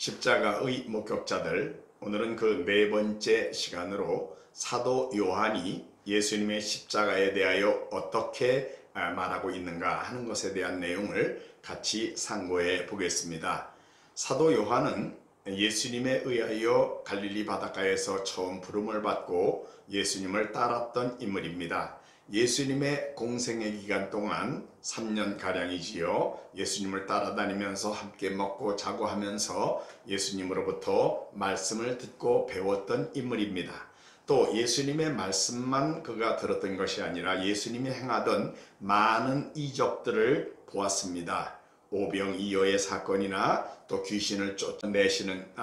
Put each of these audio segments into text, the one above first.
십자가의 목격자들, 오늘은 그 네 번째 시간으로 사도 요한이 예수님의 십자가에 대하여 어떻게 말하고 있는가 하는 것에 대한 내용을 같이 상고해 보겠습니다. 사도 요한은 예수님에 의하여 갈릴리 바닷가에서 처음 부름을 받고 예수님을 따랐던 인물입니다. 예수님의 공생의 기간 동안 3년가량이지요. 예수님을 따라다니면서 함께 먹고 자고 하면서 예수님으로부터 말씀을 듣고 배웠던 인물입니다. 또 예수님의 말씀만 그가 들었던 것이 아니라 예수님이 행하던 많은 이적들을 보았습니다. 오병이어의 사건이나 또 귀신을 쫓아내시는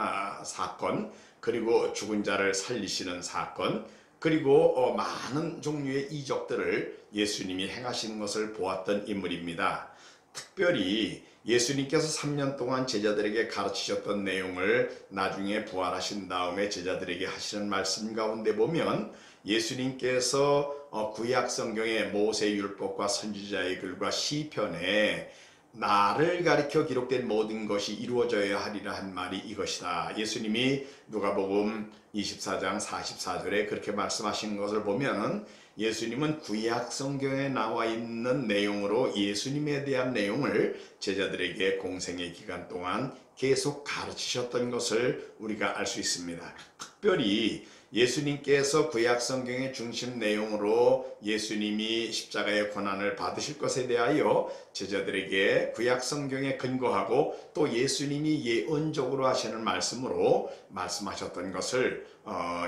사건, 그리고 죽은 자를 살리시는 사건, 그리고 많은 종류의 이적들을 예수님이 행하시는 것을 보았던 인물입니다. 특별히 예수님께서 3년 동안 제자들에게 가르치셨던 내용을 나중에 부활하신 다음에 제자들에게 하시는 말씀 가운데 보면 예수님께서 구약 성경의 모세율법과 선지자의 글과 시편에 나를 가리켜 기록된 모든 것이 이루어져야 하리라 한 말이 이것이다. 예수님이 누가복음 24장 44절에 그렇게 말씀하신 것을 보면 예수님은 구약 성경에 나와 있는 내용으로 예수님에 대한 내용을 제자들에게 공생의 기간 동안 계속 가르치셨던 것을 우리가 알 수 있습니다. 특별히 예수님께서 구약 성경의 중심 내용으로 예수님이 십자가의 고난을 받으실 것에 대하여 제자들에게 구약 성경에 근거하고 또 예수님이 예언적으로 하시는 말씀으로 말씀하셨던 것을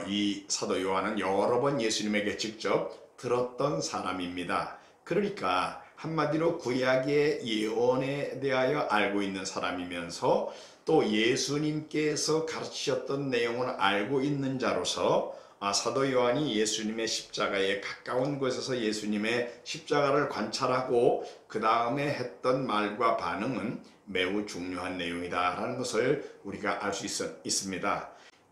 이 사도 요한은 여러 번 예수님에게 직접 들었던 사람입니다. 그러니까 한마디로 구약의 예언에 대하여 알고 있는 사람이면서 또 예수님께서 가르치셨던 내용을 알고 있는 자로서 사도 요한이 예수님의 십자가에 가까운 곳에서 예수님의 십자가를 관찰하고 그 다음에 했던 말과 반응은 매우 중요한 내용이다라는 것을 우리가 알 수 있습니다.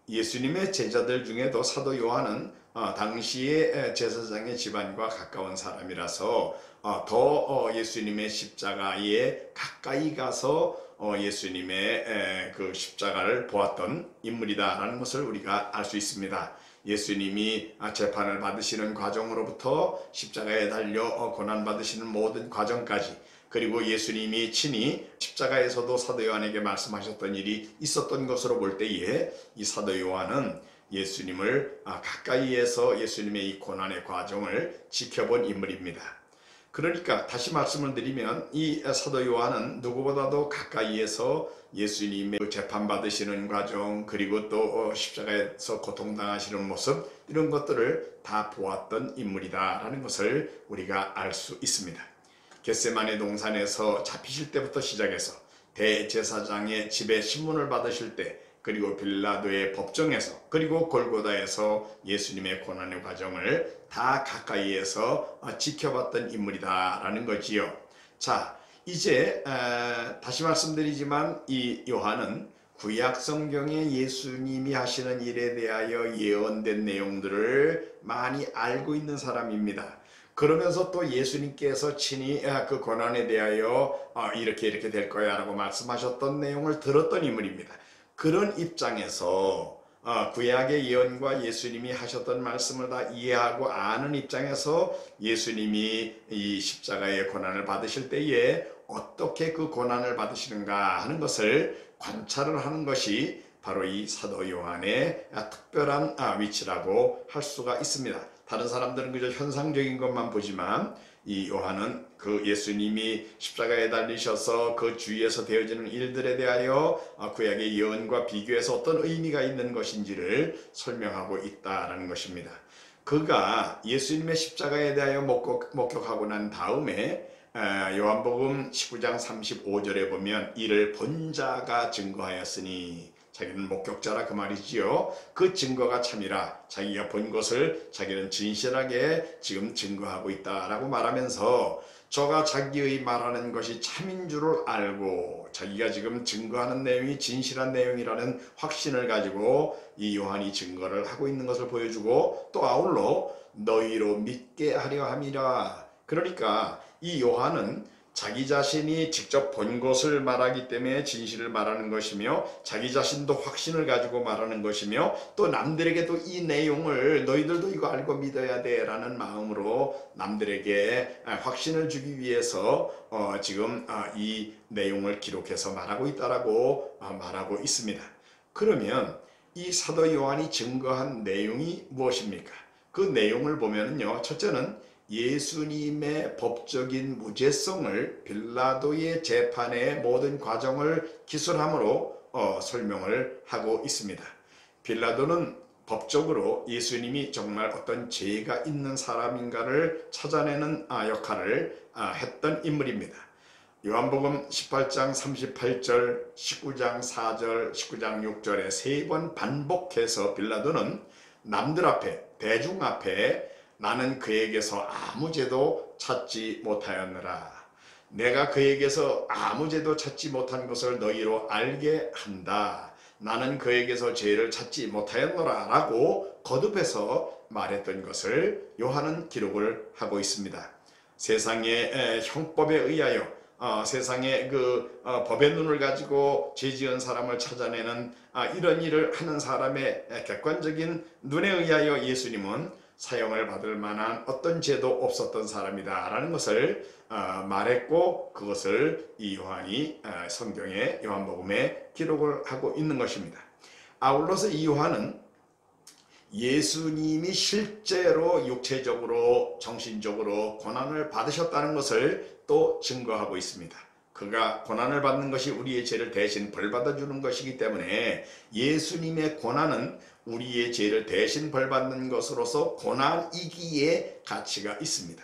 예수님의 제자들 중에도 사도 요한은 당시의 제사장의 집안과 가까운 사람이라서 더 예수님의 십자가에 가까이 가서 예수님의 그 십자가를 보았던 인물이다라는 것을 우리가 알 수 있습니다. 예수님이 재판을 받으시는 과정으로부터 십자가에 달려 고난받으시는 모든 과정까지, 그리고 예수님이 친히 십자가에서도 사도 요한에게 말씀하셨던 일이 있었던 것으로 볼 때에 이 사도 요한은 예수님을 가까이에서 예수님의 이 고난의 과정을 지켜본 인물입니다. 그러니까 다시 말씀을 드리면 이 사도 요한은 누구보다도 가까이에서 예수님의 재판받으시는 과정, 그리고 또 십자가에서 고통당하시는 모습, 이런 것들을 다 보았던 인물이다라는 것을 우리가 알 수 있습니다. 겟세마네 동산에서 잡히실 때부터 시작해서 대제사장의 집에 신문을 받으실 때, 그리고 빌라도의 법정에서, 그리고 골고다에서 예수님의 고난의 과정을 다 가까이에서 지켜봤던 인물이다라는 거지요. 자, 이제 다시 말씀드리지만 이 요한은 구약 성경에 예수님이 하시는 일에 대하여 예언된 내용들을 많이 알고 있는 사람입니다. 그러면서 또 예수님께서 친히 그 고난에 대하여 이렇게 될 거야 라고 말씀하셨던 내용을 들었던 인물입니다. 그런 입장에서 구약의 예언과 예수님이 하셨던 말씀을 다 이해하고 아는 입장에서 예수님이 이 십자가의 고난을 받으실 때에 어떻게 그 고난을 받으시는가 하는 것을 관찰을 하는 것이 바로 이 사도 요한의 특별한 위치라고 할 수가 있습니다. 다른 사람들은 그저 현상적인 것만 보지만 이 요한은 그 예수님이 십자가에 달리셔서 그 주위에서 되어지는 일들에 대하여 구약의 예언과 비교해서 어떤 의미가 있는 것인지를 설명하고 있다라는 것입니다. 그가 예수님의 십자가에 대하여 목격하고 난 다음에 요한복음 19장 35절에 보면 이를 본 자가 증거하였으니, 자기는 목격자라 그 말이지요. 그 증거가 참이라, 자기가 본 것을 자기는 진실하게 지금 증거하고 있다라고 말하면서 저가 자기의 말하는 것이 참인 줄을 알고 자기가 지금 증거하는 내용이 진실한 내용이라는 확신을 가지고 이 요한이 증거를 하고 있는 것을 보여주고, 또 아울러 너희로 믿게 하려 함이라. 그러니까 이 요한은 자기 자신이 직접 본 것을 말하기 때문에 진실을 말하는 것이며 자기 자신도 확신을 가지고 말하는 것이며 또 남들에게도 이 내용을 너희들도 이거 알고 믿어야 돼 라는 마음으로 남들에게 확신을 주기 위해서 지금 이 내용을 기록해서 말하고 있다라고 말하고 있습니다. 그러면 이 사도 요한이 증거한 내용이 무엇입니까? 그 내용을 보면요, 첫째는 예수님의 법적인 무죄성을 빌라도의 재판의 모든 과정을 기술함으로 설명을 하고 있습니다. 빌라도는 법적으로 예수님이 정말 어떤 죄가 있는 사람인가를 찾아내는 역할을 했던 인물입니다. 요한복음 18장 38절, 19장 4절, 19장 6절에 3번 반복해서 빌라도는 남들 앞에, 대중 앞에 나는 그에게서 아무 죄도 찾지 못하였느라. 내가 그에게서 아무 죄도 찾지 못한 것을 너희로 알게 한다. 나는 그에게서 죄를 찾지 못하였노라 라고 거듭해서 말했던 것을 요한은 기록을 하고 있습니다. 세상의 형법에 의하여 세상의 법의 눈을 가지고 죄 지은 사람을 찾아내는 이런 일을 하는 사람의 객관적인 눈에 의하여 예수님은 사형을 받을 만한 어떤 죄도 없었던 사람이다 라는 것을 말했고, 그것을 이 요한이 성경의 요한복음에 기록을 하고 있는 것입니다. 아울러서 이 요한은 예수님이 실제로 육체적으로 정신적으로 고난을 받으셨다는 것을 또 증거하고 있습니다. 그가 고난을 받는 것이 우리의 죄를 대신 벌받아주는 것이기 때문에 예수님의 고난은 우리의 죄를 대신 벌받는 것으로서 고난이기에 가치가 있습니다.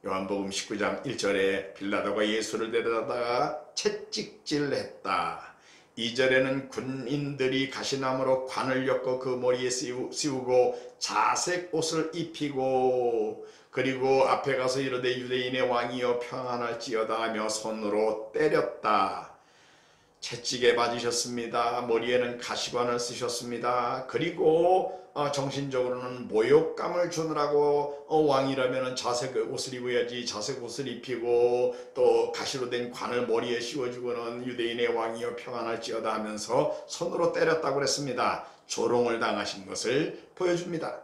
요한복음 19장 1절에 빌라도가 예수를 데려다가 채찍질했다. 2절에는 군인들이 가시나무로 관을 엮어 그 머리에 씌우고 자색 옷을 입히고 그리고 앞에 가서 이르되 유대인의 왕이여 평안할지어다 하며 손으로 때렸다. 채찍에 맞으셨습니다. 머리에는 가시관을 쓰셨습니다. 그리고 정신적으로는 모욕감을 주느라고 왕이라면 자색 옷을 입어야지 자색 옷을 입히고 또 가시로 된 관을 머리에 씌워주고는 유대인의 왕이여 평안할지어다 하면서 손으로 때렸다고 그랬습니다. 조롱을 당하신 것을 보여줍니다.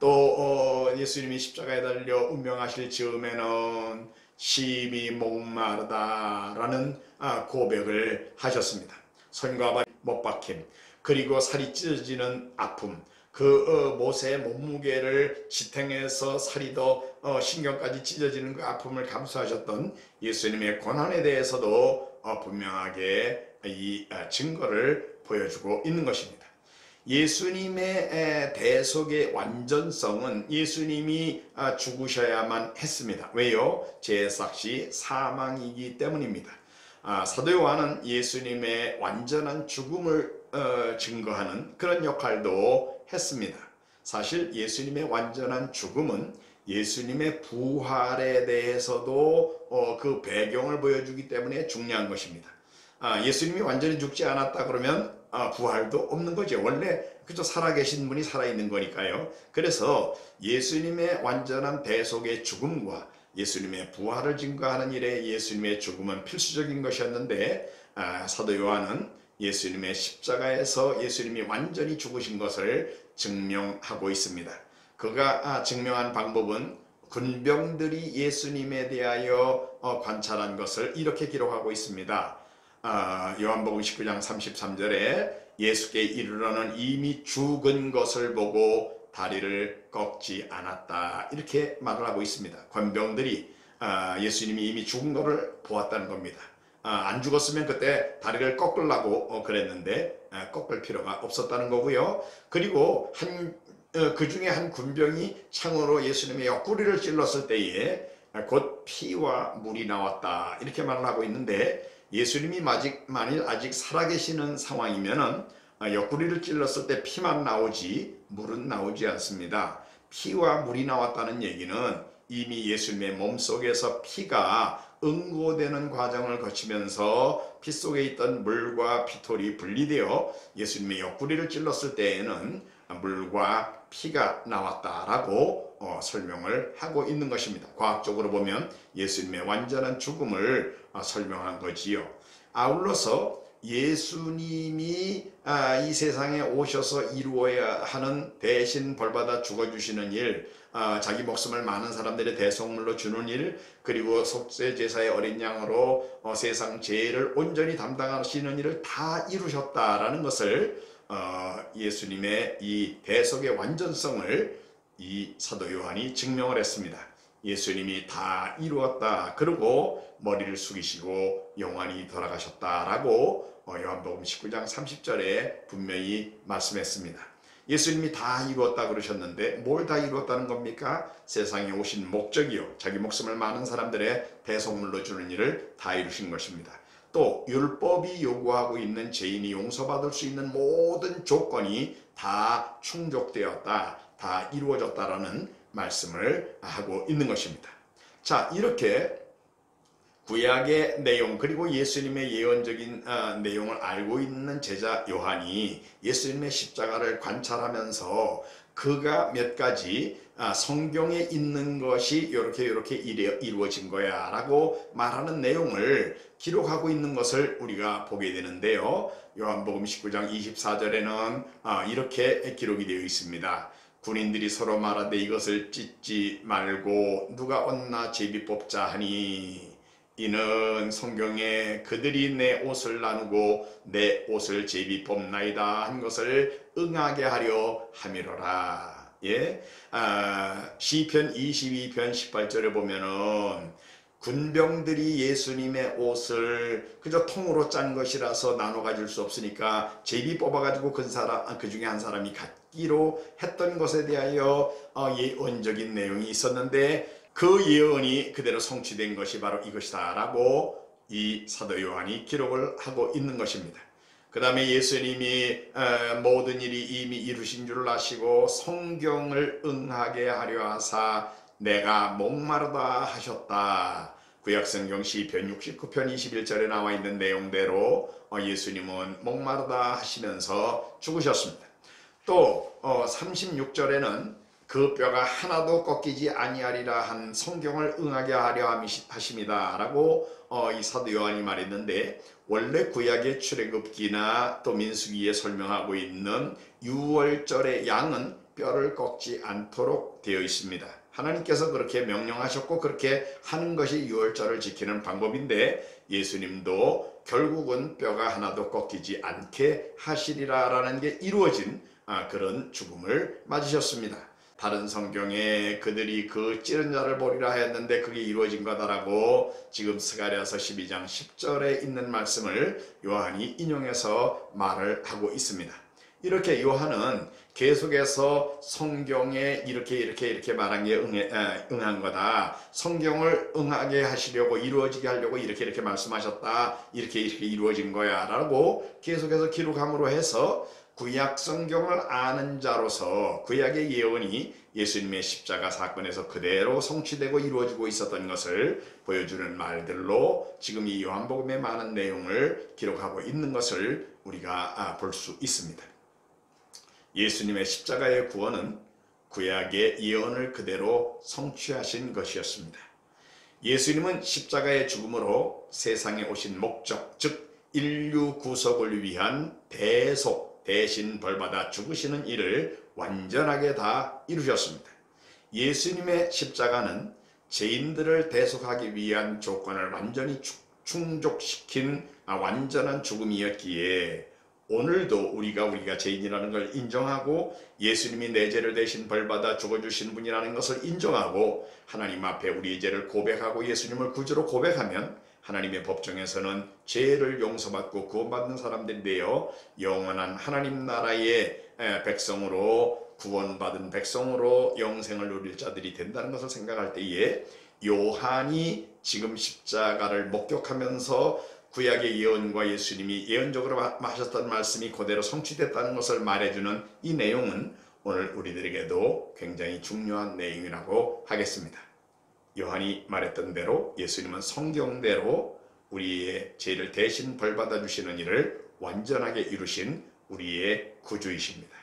또 예수님이 십자가에 달려 운명하실 즈음에는 심히 목마르다 라는 고백을 하셨습니다. 손과 발 못 박힘, 그리고 살이 찢어지는 아픔, 그 못의 몸무게를 지탱해서 살이 더 신경까지 찢어지는 그 아픔을 감수하셨던 예수님의 고난에 대해서도 분명하게 이 증거를 보여주고 있는 것입니다. 예수님의 대속의 완전성은 예수님이 죽으셔야만 했습니다. 왜요? 죄삭시 사망이기 때문입니다. 사도 요한은 예수님의 완전한 죽음을 증거하는 그런 역할도 했습니다. 사실 예수님의 완전한 죽음은 예수님의 부활에 대해서도 그 배경을 보여주기 때문에 중요한 것입니다. 예수님이 완전히 죽지 않았다 그러면 부활도 없는 거죠. 원래 그저 살아계신 분이 살아있는 거니까요. 그래서 예수님의 완전한 대속의 죽음과 예수님의 부활을 증거하는 일에 예수님의 죽음은 필수적인 것이었는데 사도 요한은 예수님의 십자가에서 예수님이 완전히 죽으신 것을 증명하고 있습니다. 그가 증명한 방법은 군병들이 예수님에 대하여 관찰한 것을 이렇게 기록하고 있습니다. 요한복음 19장 33절에 예수께 이르러는 이미 죽은 것을 보고 다리를 꺾지 않았다 이렇게 말을 하고 있습니다. 권병들이 예수님이 이미 죽은 것을 보았다는 겁니다. 안 죽었으면 그때 다리를 꺾으려고 그랬는데 꺾을 필요가 없었다는 거고요. 그리고 그 중에 한 군병이 창으로 예수님의 옆구리를 찔렀을 때에 곧 피와 물이 나왔다 이렇게 말을 하고 있는데, 예수님이 만일 아직 살아계시는 상황이면은 옆구리를 찔렀을 때 피만 나오지 물은 나오지 않습니다. 피와 물이 나왔다는 얘기는 이미 예수님의 몸속에서 피가 응고되는 과정을 거치면서 피 속에 있던 물과 피톨이 분리되어 예수님의 옆구리를 찔렀을 때에는 물과 피가 나왔다라고 설명을 하고 있는 것입니다. 과학적으로 보면 예수님의 완전한 죽음을 설명한 거지요. 아울러서 예수님이 이 세상에 오셔서 이루어야 하는 대신 벌받아 죽어주시는 일, 자기 목숨을 많은 사람들의 대속물로 주는 일, 그리고 속죄제사의 어린 양으로 세상 죄를 온전히 담당하시는 일을 다 이루셨다라는 것을 예수님의 이 대속의 완전성을 이 사도 요한이 증명을 했습니다. 예수님이 다 이루었다. 그리고 머리를 숙이시고 영원히 돌아가셨다라고 요한복음 19장 30절에 분명히 말씀했습니다. 예수님이 다 이루었다 그러셨는데 뭘 다 이루었다는 겁니까? 세상에 오신 목적이요, 자기 목숨을 많은 사람들의 대속물로 주는 일을 다 이루신 것입니다. 또 율법이 요구하고 있는 죄인이 용서받을 수 있는 모든 조건이 다 충족되었다, 다 이루어졌다라는 말씀을 하고 있는 것입니다. 자, 이렇게 구약의 내용 그리고 예수님의 예언적인 내용을 알고 있는 제자 요한이 예수님의 십자가를 관찰하면서 그가 몇 가지 성경에 있는 것이 이렇게 이루어진 거야 라고 말하는 내용을 기록하고 있는 것을 우리가 보게 되는데요. 요한복음 19장 24절에는 이렇게 기록이 되어 있습니다. 군인들이 서로 말하되 이것을 찢지 말고 누가 얻나 제비 뽑자 하니 이는 성경에 그들이 내 옷을 나누고 내 옷을 제비 뽑나이다 한 것을 응하게 하려 함이로라. 예, 시편 22편 18절에 보면은 군병들이 예수님의 옷을 그저 통으로 짠 것이라서 나눠 가질 수 없으니까 제비 뽑아가지고 그 중에 한 사람이 갖기로 했던 것에 대하여 예언적인 내용이 있었는데 그 예언이 그대로 성취된 것이 바로 이것이다 라고 이 사도 요한이 기록을 하고 있는 것입니다. 그 다음에 예수님이 모든 일이 이미 이루신 줄 아시고 성경을 응하게 하려 하사 내가 목마르다 하셨다. 구약성경 시편 69편 21절에 나와 있는 내용대로 예수님은 목마르다 하시면서 죽으셨습니다. 또 36절에는 그 뼈가 하나도 꺾이지 아니하리라 한 성경을 응하게 하려 하십니다 라고 이 사도 요한이 말했는데, 원래 구약의 출애굽기나 또 민수기에 설명하고 있는 유월절의 양은 뼈를 꺾지 않도록 되어 있습니다. 하나님께서 그렇게 명령하셨고 그렇게 하는 것이 유월절을 지키는 방법인데, 예수님도 결국은 뼈가 하나도 꺾이지 않게 하시리라 라는 게 이루어진 그런 죽음을 맞으셨습니다. 다른 성경에 그들이 그 찌른 자를 보리라 하였는데 그게 이루어진 거다라고 지금 스가랴서 12장 10절에 있는 말씀을 요한이 인용해서 말을 하고 있습니다. 이렇게 요한은 계속해서 성경에 이렇게 말한 게 응한 거다. 성경을 응하게 하시려고 이루어지게 하려고 이렇게 말씀하셨다. 이렇게 이루어진 거야 라고 계속해서 기록함으로 해서 구약 성경을 아는 자로서 구약의 예언이 예수님의 십자가 사건에서 그대로 성취되고 이루어지고 있었던 것을 보여주는 말들로 지금 이 요한복음의 많은 내용을 기록하고 있는 것을 우리가 볼 수 있습니다. 예수님의 십자가의 구원은 구약의 예언을 그대로 성취하신 것이었습니다. 예수님은 십자가의 죽음으로 세상에 오신 목적, 즉 인류 구속을 위한 대신 벌받아 죽으시는 일을 완전하게 다 이루셨습니다. 예수님의 십자가는 죄인들을 대속하기 위한 조건을 완전히 충족시킨 완전한 죽음이었기에 오늘도 우리가 죄인이라는 걸 인정하고 예수님이 내 죄를 대신 벌받아 죽어주신 분이라는 것을 인정하고 하나님 앞에 우리의 죄를 고백하고 예수님을 구주로 고백하면 하나님의 법정에서는 죄를 용서받고 구원받는 사람들이 되어 영원한 하나님 나라의 백성으로 구원받은 백성으로 영생을 누릴 자들이 된다는 것을 생각할 때에 요한이 지금 십자가를 목격하면서 구약의 예언과 예수님이 예언적으로 하셨던 말씀이 그대로 성취됐다는 것을 말해주는 이 내용은 오늘 우리들에게도 굉장히 중요한 내용이라고 하겠습니다. 요한이 말했던 대로 예수님은 성경대로 우리의 죄를 대신 벌받아 주시는 일을 완전하게 이루신 우리의 구주이십니다.